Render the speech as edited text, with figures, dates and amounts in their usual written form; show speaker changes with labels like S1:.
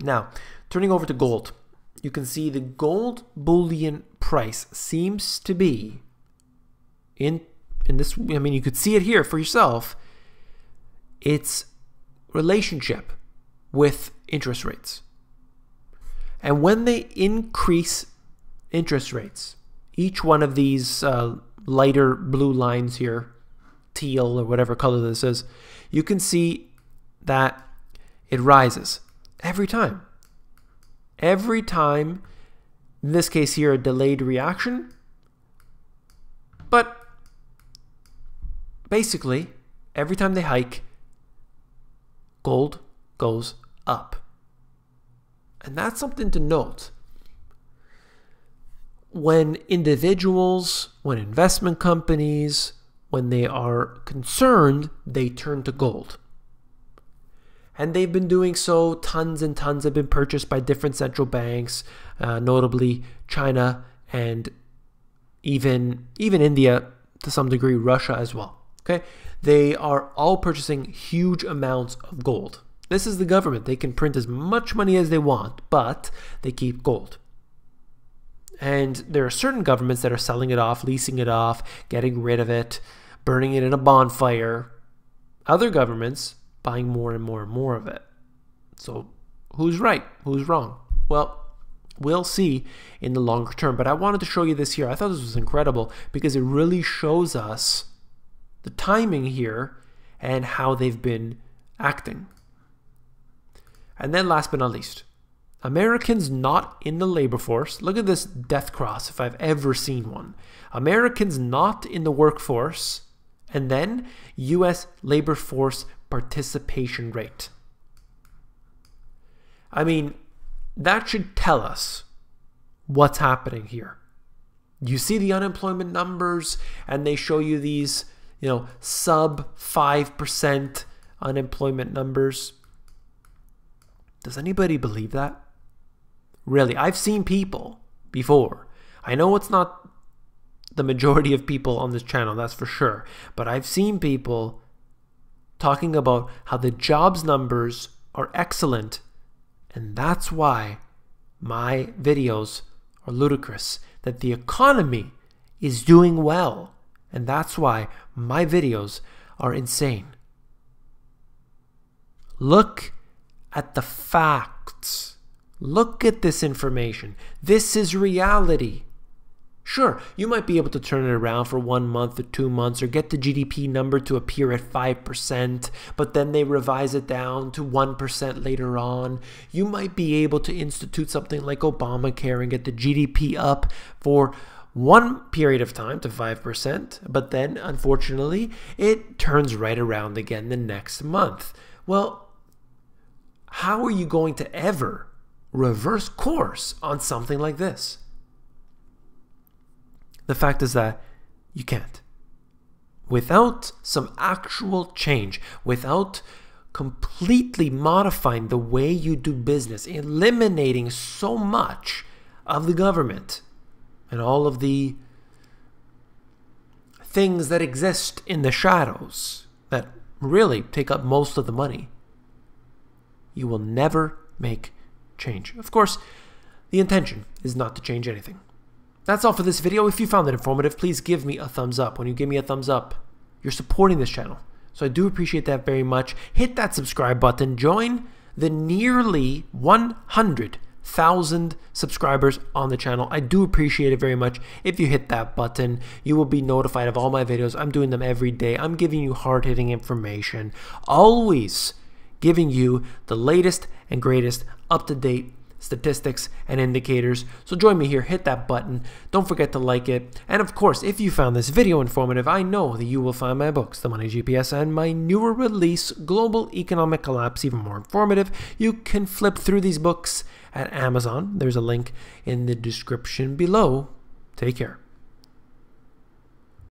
S1: Now, turning over to gold, you can see the gold bullion price seems to be in this, I mean, you could see it here for yourself, its relationship with interest rates. And when they increase interest rates, each one of these lighter blue lines here, teal or whatever color this is, you can see that it rises every time. Every time, in this case here, a delayed reaction. But basically, every time they hike, gold goes up. And that's something to note. When individuals, when investment companies, when they are concerned, they turn to gold. And they've been doing so. Tons and tons have been purchased by different central banks, notably China and even India, to some degree Russia as well. Okay, they are all purchasing huge amounts of gold. This is the government. They can print as much money as they want, but they keep gold. And there are certain governments that are selling it off, leasing it off, getting rid of it, burning it in a bonfire. Other governments buying more and more and more of it. So who's right? Who's wrong? Well, we'll see in the longer term. But I wanted to show you this here. I thought this was incredible because it really shows us the timing here and how they've been acting. And then last but not least, Americans not in the labor force. Look at this death cross if I've ever seen one. Americans not in the workforce, and then US labor force participation rate. I mean, that should tell us what's happening here. You see the unemployment numbers and they show you these, sub 5% unemployment numbers. Does anybody believe that? Really, I've seen people before. I know it's not the majority of people on this channel, that's for sure. But I've seen people talking about how the jobs numbers are excellent. And that's why my videos are ludicrous. That the economy is doing well. And that's why my videos are insane. Look at the facts. Look at this information. This is reality. Sure, you might be able to turn it around for 1 month or 2 months or get the GDP number to appear at 5%, but then they revise it down to 1% later on. You might be able to institute something like Obamacare and get the GDP up for one period of time to 5%, but then unfortunately it turns right around again the next month. Well, how are you going to ever reverse course on something like this? The fact is that you can't. Without some actual change, without completely modifying the way you do business, eliminating so much of the government and all of the things that exist in the shadows that really take up most of the money, you will never make change. Of course, the intention is not to change anything. That's all for this video. If you found it informative, please give me a thumbs up. When you give me a thumbs up, you're supporting this channel. So I do appreciate that very much. Hit that subscribe button. Join the nearly 100,000 subscribers on the channel. I do appreciate it very much. If you hit that button, you will be notified of all my videos. I'm doing them every day. I'm giving you hard-hitting information. Always giving you the latest and greatest up-to-date statistics and indicators. So join me here, hit that button, don't forget to like it, and of course if you found this video informative, I know that you will find my books, The Money GPS and my newer release, Global Economic Collapse, even more informative. You can flip through these books at Amazon. There's a link in the description below. Take care.